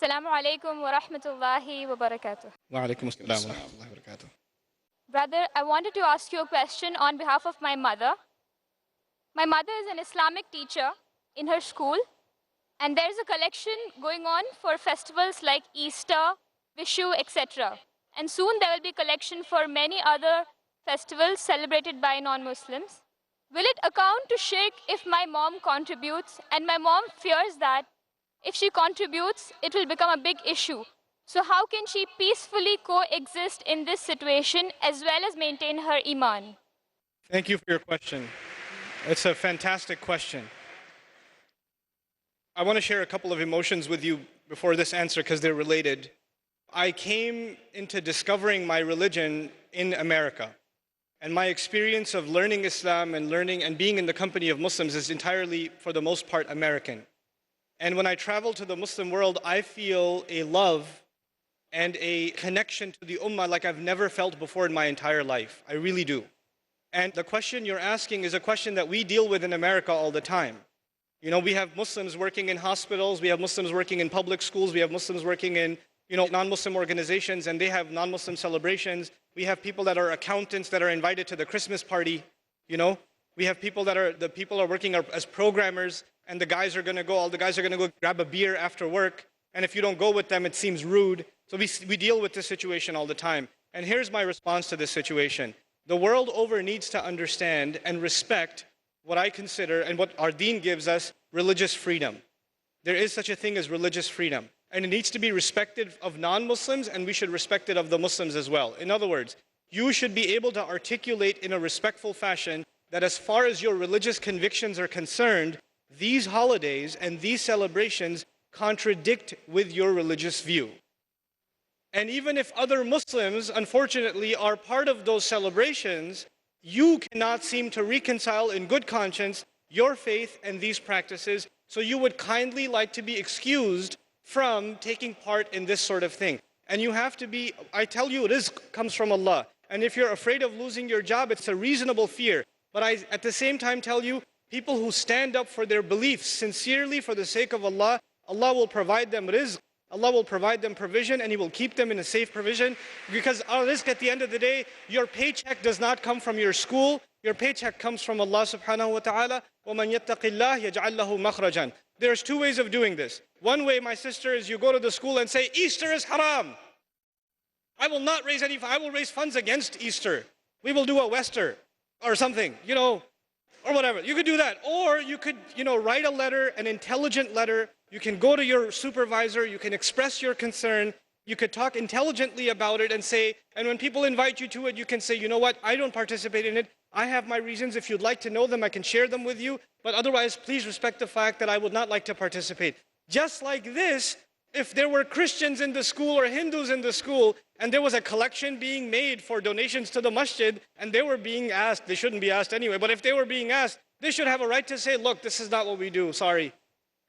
Assalamu alaikum wa rahmatullahi wa barakatuh. Wa alaikum assalam wa rahmatullahi wa barakatuh. Brother, I wanted to ask you a question on behalf of my mother. My mother is an Islamic teacher in her school, and there's a collection going on for festivals like Easter, Vishu, etc. And soon there will be collection for many other festivals celebrated by non-Muslims. Will it account to shirk if my mom contributes? And my mom fears that if she contributes, it will become a big issue. So how can she peacefully coexist in this situation as well as maintain her iman? Thank you for your question. It's a fantastic question. I want to share a couple of emotions with you before this answer because they're related. I came into discovering my religion in America. And my experience of learning Islam and being in the company of Muslims is entirely, for the most part, American. And when I travel to the Muslim world, I feel a love and a connection to the Ummah like I've never felt before in my entire life. I really do. And the question you're asking is a question that we deal with in America all the time. You know, we have Muslims working in hospitals, we have Muslims working in public schools, we have Muslims working in, non-Muslim organizations, and they have non-Muslim celebrations. We have people that are accountants that are invited to the Christmas party, We have people the people are working as programmers, and all the guys are gonna go grab a beer after work, and if you don't go with them, it seems rude. So we deal with this situation all the time. And here's my response to this situation. The world over needs to understand and respect what I consider and what our deen gives us, religious freedom. There is such a thing as religious freedom. And it needs to be respected of non-Muslims, and we should respect it of the Muslims as well. In other words, you should be able to articulate in a respectful fashion that as far as your religious convictions are concerned, these holidays and these celebrations contradict with your religious view. And even if other Muslims, unfortunately, are part of those celebrations, you cannot seem to reconcile in good conscience your faith and these practices, so you would kindly like to be excused from taking part in this sort of thing. And you have to be, I tell you, rizq comes from Allah. And if you're afraid of losing your job, it's a reasonable fear. But I, at the same time, tell you, people who stand up for their beliefs sincerely for the sake of Allah, Allah will provide them rizq, Allah will provide them provision, and He will keep them in a safe provision. Because our rizq, at the end of the day, your paycheck does not come from your school, your paycheck comes from Allah subhanahu wa ta'ala. وَمَنْ يَتَّقِ اللَّهِ يَجْعَلْ لَهُ مَخْرَجًا. There's two ways of doing this. One way, my sister, is you go to the school and say, Easter is haram. I will not raise I will raise funds against Easter. We will do a Wester or something, or whatever. You could do that. Or you could, write a letter, an intelligent letter. You can go to your supervisor, you can express your concern, you could talk intelligently about it and say, and when people invite you to it, you can say, you know what, I don't participate in it. I have my reasons. If you'd like to know them, I can share them with you. But otherwise, please respect the fact that I would not like to participate. Just like this, if there were Christians in the school or Hindus in the school, and there was a collection being made for donations to the masjid, and they were being asked, they shouldn't be asked anyway, but if they were being asked, they should have a right to say, look, this is not what we do, sorry.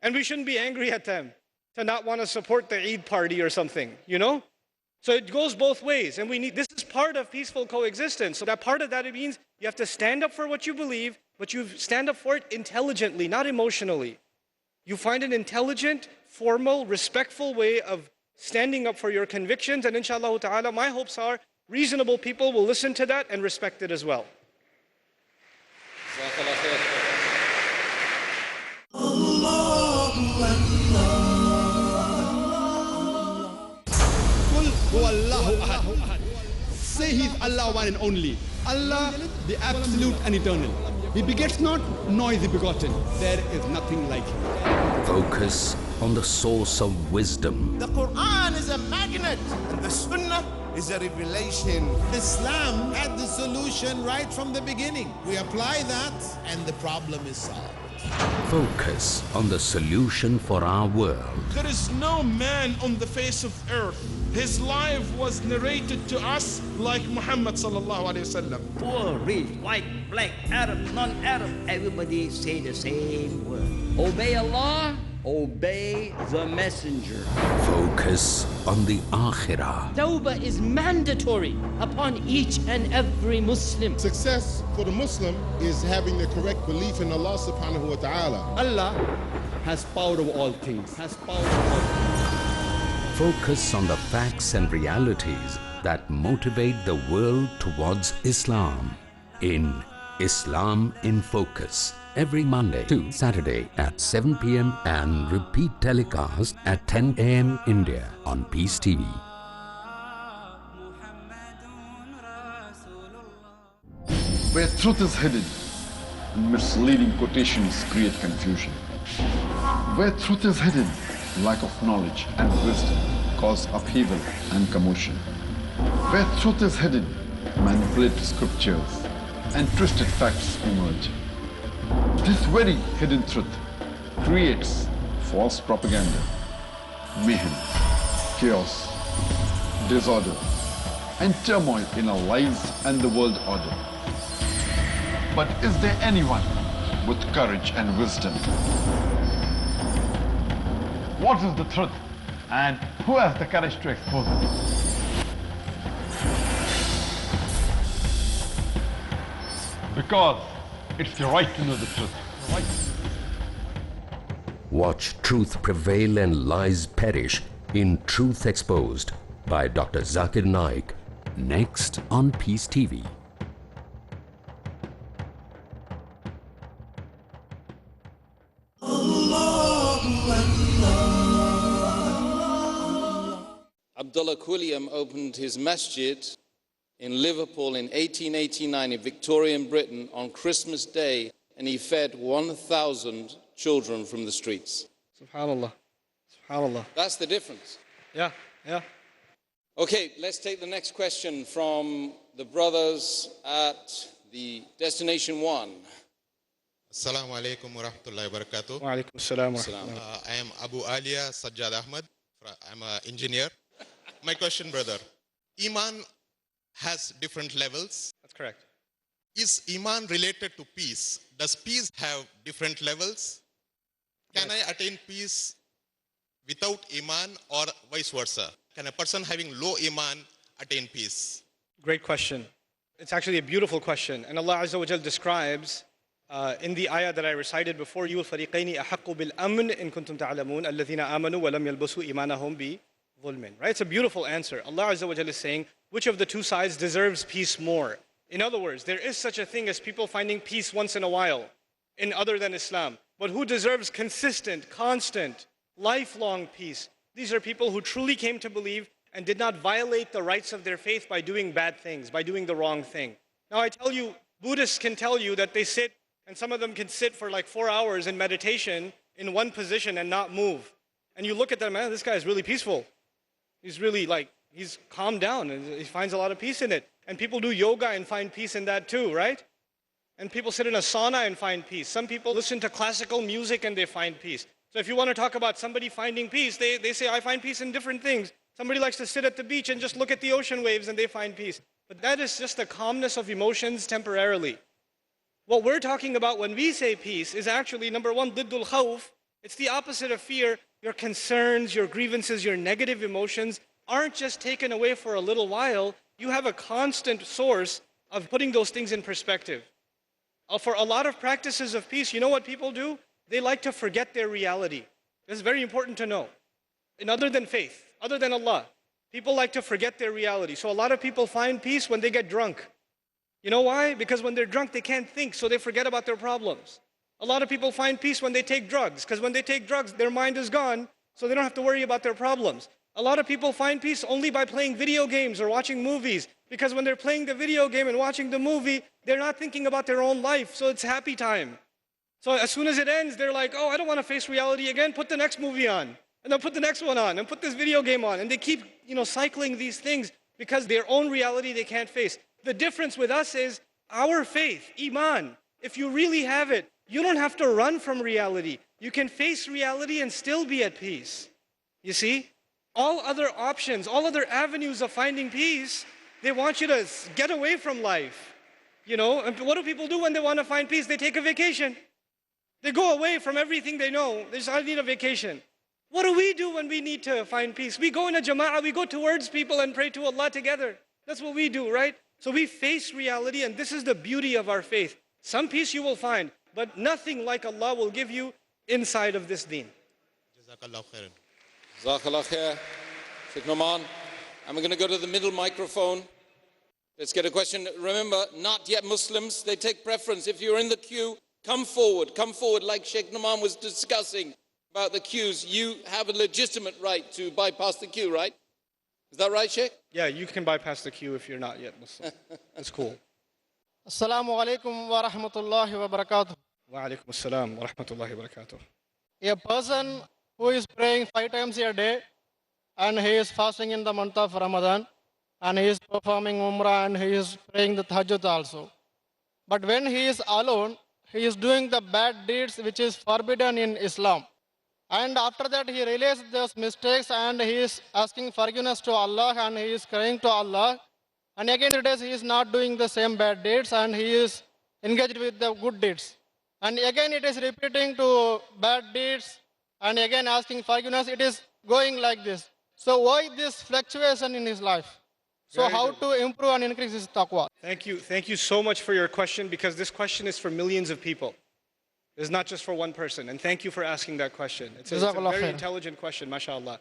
And we shouldn't be angry at them to not want to support the Eid party or something, So it goes both ways, and this is part of peaceful coexistence. So that part of that, it means you have to stand up for what you believe, but you stand up for it intelligently, not emotionally. You find an intelligent, formal, respectful way of standing up for your convictions, and inshallah ta'ala, my hopes are reasonable people will listen to that and respect it as well. Say He's Allah one and only. Allah, the absolute and eternal. He begets not, nor is He begotten. There is nothing like Him. Focus on the source of wisdom. The Quran is a magnet, and the Sunnah is a revelation. Islam had the solution right from the beginning. We apply that, and the problem is solved. Focus on the solution for our world. There is no man on the face of earth. His life was narrated to us like Muhammad sallallahu alaihi wasallam. Poor, rich, white, black, Arab, non-Arab, everybody say the same word. Obey Allah, obey the messenger. Focus on the Akhirah. Tawbah is mandatory upon each and every Muslim. Success for the Muslim is having the correct belief in Allah subhanahu wa ta'ala. Allah has power over all things. focus on the facts and realities that motivate the world towards Islam in Islam in Focus. Every Monday to Saturday at 7 p.m. and repeat telecast at 10 a.m. India on Peace TV. Where truth is hidden, misleading quotations create confusion. Where truth is hidden, lack of knowledge and wisdom cause upheaval and commotion. Where truth is hidden, manipulated scriptures and twisted facts emerge. This very hidden truth creates false propaganda, mayhem, chaos, disorder, and turmoil in our lives and the world order. But is there anyone with courage and wisdom? What is the truth, and who has the courage to expose it? Because it's your right to know the truth. Watch Truth Prevail and Lies Perish in Truth Exposed by Dr. Zakir Naik, next on Peace TV. Abdullah Quilliam opened his masjid in Liverpool in 1889 in Victorian Britain on Christmas Day, and he fed 1,000 children from the streets. SubhanAllah. SubhanAllah. That's the difference. Yeah, yeah. Okay, let's take the next question from the brothers at the Destination 1. Assalamu alaikum wa rahmatullahi wa barakatuh. Wa alaikum assalam wa rahmatullahi. I am Abu Alia Sajjad Ahmad. I'm an engineer. My question, brother. Iman has different levels. That's correct. Is Iman related to peace? Does peace have different levels? Can I attain peace without Iman or vice versa? Can a person having low Iman attain peace? Great question. It's actually a beautiful question. And Allah Azza wa Jal describes in the ayah that I recited before you, الْفَرِيقَيْنِ أَحَقُّ بِالْأَمْنِ إِن كُنْتُمْ تَعْلَمُونَ الَّذِينَ آمَنُوا وَلَمْ يَلْبَسُوا إِيمَانَهُمْ بِظُلْمٍ. Right? It's a beautiful answer. Allah Azza wa Jal is saying, which of the two sides deserves peace more? In other words, there is such a thing as people finding peace once in a while in other than Islam. But who deserves consistent, constant, lifelong peace? These are people who truly came to believe and did not violate the rights of their faith by doing bad things, by doing the wrong thing. Now I tell you, Buddhists can tell you that they sit, and some of them can sit for like 4 hours in meditation in one position and not move. And you look at them, man, this guy is really peaceful. He's really like, he's calmed down and he finds a lot of peace in it. And people do yoga and find peace in that too, right? And people sit in a sauna and find peace. Some people listen to classical music and they find peace. So if you want to talk about somebody finding peace, they say, I find peace in different things. Somebody likes to sit at the beach and just look at the ocean waves and they find peace. But that is just the calmness of emotions temporarily. What we're talking about when we say peace is actually, number one, ضد الخوف. It's the opposite of fear. Your concerns, your grievances, your negative emotions aren't just taken away for a little while. You have a constant source of putting those things in perspective. For a lot of practices of peace, you know what people do? They like to forget their reality. This is very important to know. And other than faith, other than Allah, people like to forget their reality. So a lot of people find peace when they get drunk. You know why? Because when they're drunk, they can't think, so they forget about their problems. A lot of people find peace when they take drugs, because when they take drugs, their mind is gone, so they don't have to worry about their problems. A lot of people find peace only by playing video games or watching movies, because when they're playing the video game and watching the movie, they're not thinking about their own life, so it's happy time. So as soon as it ends, they're like, oh, I don't want to face reality again, put the next movie on. And then put the next one on, and put this video game on. And they keep, cycling these things because their own reality they can't face. The difference with us is our faith, Iman. If you really have it, you don't have to run from reality. You can face reality and still be at peace. You see? All other options, all other avenues of finding peace, they want you to get away from life. And what do people do when they want to find peace? They take a vacation. They go away from everything they know. They say, I need a vacation. What do we do when we need to find peace? We go in a jama'ah, we go towards people and pray to Allah together. That's what we do, right? So we face reality, and this is the beauty of our faith. Some peace you will find, but nothing like Allah will give you inside of this deen. Jazakallah khairan. Jazakallah khair. Sheikh Nouman, I'm going to go to the middle microphone. Let's get a question. Remember, not yet Muslims, they take preference. If you're in the queue, come forward like Sheikh Nouman was discussing about the queues. You have a legitimate right to bypass the queue, right? Is that right, Sheikh? Yeah, you can bypass the queue if you're not yet Muslim. That's cool. Assalamu alaikum wa rahmatullahi wa barakatuh. Wa alaikum assalam wa rahmatullahi wa barakatuh. A person who is praying 5 times a day and he is fasting in the month of Ramadan and he is performing Umrah and he is praying the Tahajjud also. But when he is alone, he is doing the bad deeds which is forbidden in Islam. And after that he realizes those mistakes and he is asking forgiveness to Allah and he is crying to Allah. And again it is he is not doing the same bad deeds and he is engaged with the good deeds. And again it is repeating to bad deeds and again asking forgiveness. It is going like this. So why this fluctuation in his life? So Very how good. to improve and increase his taqwa? Thank you so much for your question, because this question is for millions of people. It's not just for one person. And thank you for asking that question. It's a Jazakallah very khair. intelligent question, mashallah.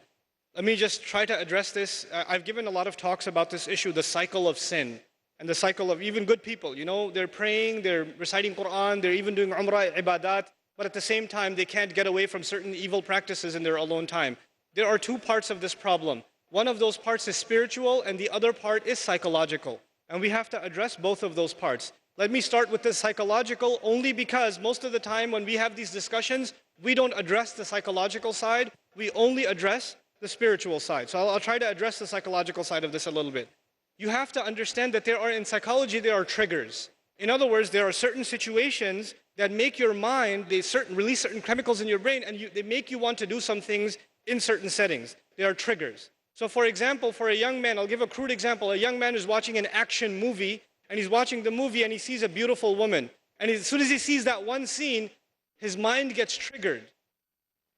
Let me just try to address this. I've given a lot of talks about this issue, the cycle of sin, and the cycle of even good people. You know, they're praying, they're reciting Quran, they're even doing Umrah, ibadat, but at the same time, they can't get away from certain evil practices in their alone time. There are two parts of this problem. One of those parts is spiritual, and the other part is psychological. And we have to address both of those parts. Let me start with the psychological only because most of the time when we have these discussions, we don't address the psychological side, we only address the spiritual side. So I'll try to address the psychological side of this a little bit. You have to understand that in psychology, there are triggers. In other words, there are certain situations that make your mind, release certain chemicals in your brain, and they make you want to do some things in certain settings. They are triggers. So for example, for a young man, I'll give a crude example. A young man is watching an action movie, and he's watching the movie and he sees a beautiful woman. And as soon as he sees that one scene, his mind gets triggered.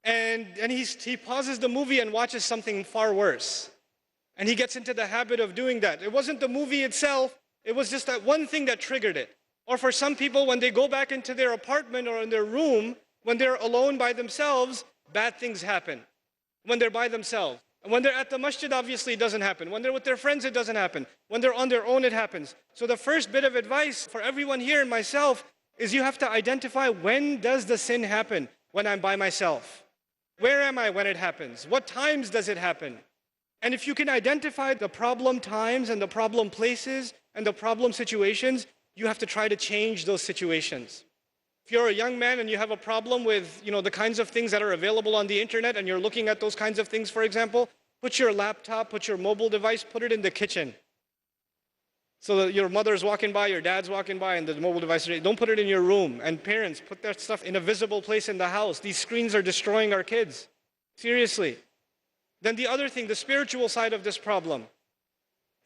And he pauses the movie and watches something far worse. And he gets into the habit of doing that. It wasn't the movie itself, it was just that one thing that triggered it. Or for some people, when they go back into their apartment or in their room, when they're alone by themselves, bad things happen. When they're by themselves. And when they're at the masjid, obviously it doesn't happen. When they're with their friends, it doesn't happen. When they're on their own, it happens. So the first bit of advice for everyone here and myself is you have to identify, when does the sin happen? When I'm by myself. Where am I when it happens? What times does it happen? And if you can identify the problem times and the problem places and the problem situations, you have to try to change those situations. If you're a young man and you have a problem with, the kinds of things that are available on the internet and you're looking at those kinds of things, for example, put your laptop, put your mobile device, put it in the kitchen. So that your mother's walking by, your dad's walking by, and the mobile device, don't put it in your room. And parents, put that stuff in a visible place in the house. These screens are destroying our kids. Seriously. Then the other thing, the spiritual side of this problem.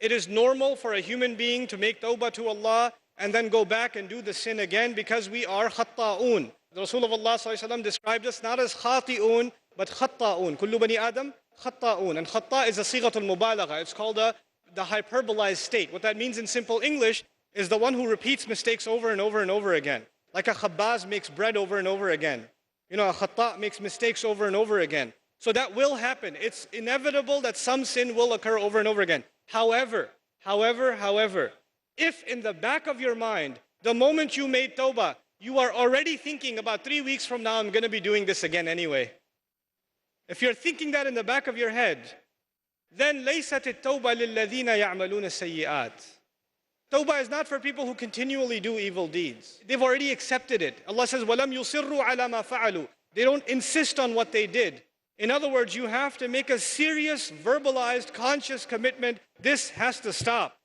It is normal for a human being to make tawbah to Allah and then go back and do the sin again, because we are khatta'un. The Rasul of Allah ﷺ described us not as khati'un, but khatta'un. Kullu bani Adam khatta'un. And khatta' is a sighatul mubalagha. It's called the hyperbolized state. What that means in simple English is the one who repeats mistakes over and over and over again. Like a khabbaz makes bread over and over again. A khatta' makes mistakes over and over again. So that will happen. It's inevitable that some sin will occur over and over again. However, if in the back of your mind, the moment you made tawbah, you are already thinking about 3 weeks from now, I'm going to be doing this again anyway. If you're thinking that in the back of your head, then لَيْسَتِ التَّوْبَةِ لِلَّذِينَ يَعْمَلُونَ السَّيِّئَاتِ. Tawbah is not for people who continually do evil deeds. They've already accepted it. Allah says, وَلَمْ يُصِرُّوا عَلَى مَا فَعَلُوا. They don't insist on what they did. In other words, you have to make a serious, verbalized, conscious commitment. This has to stop.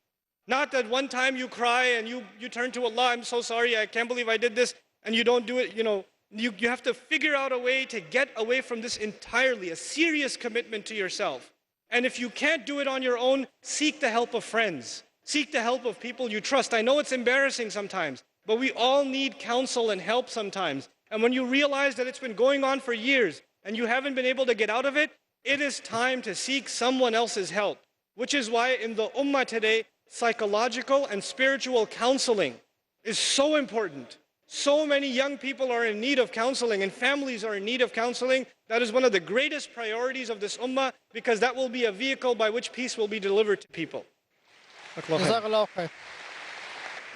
Not that one time you cry and you turn to Allah, I'm so sorry, I can't believe I did this, and you don't do it. You have to figure out a way to get away from this entirely, a serious commitment to yourself. And if you can't do it on your own, seek the help of friends. Seek the help of people you trust. I know it's embarrassing sometimes, but we all need counsel and help sometimes. And when you realize that it's been going on for years and you haven't been able to get out of it, it is time to seek someone else's help. Which is why in the ummah today, psychological and spiritual counseling is so important. So many young people are in need of counseling and families are in need of counseling. That is one of the greatest priorities of this ummah because that will be a vehicle by which peace will be delivered to people. Jazakallah khair.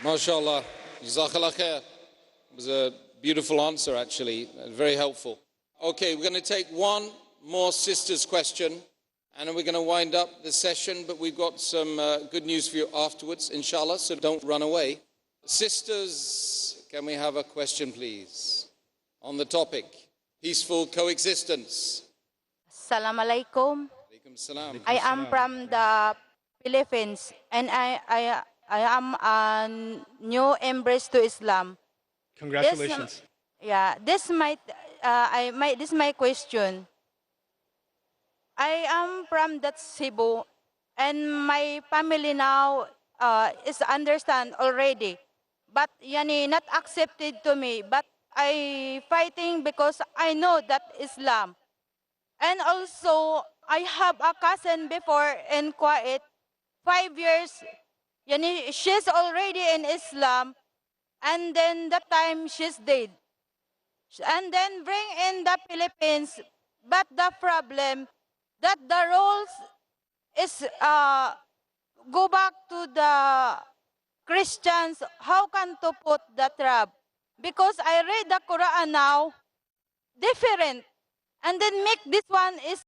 MashaAllah. Jazakallah khair. It was a beautiful answer, actually. Very helpful. Okay, we're going to take one more sister's question, and then we're going to wind up the session, but we've got some good news for you afterwards, inshallah, so don't run away. Sisters, can we have a question, please, on the topic, peaceful coexistence? Assalamu alaikum. Alaikum salam. I am from the Philippines, and I am a new embrace to Islam. Congratulations. This is my question. I am from that Cebu, and my family now is understand already, but yani not accepted to me. But I fighting because I know that Islam, and also I have a cousin before in Kuwait, 5 years. Yani she's already in Islam, and then that time she's dead, and then bring in the Philippines. But the problem that the rules is go back to the Christians. How can to put the trap? Because I read the Quran now, different, and then make this one is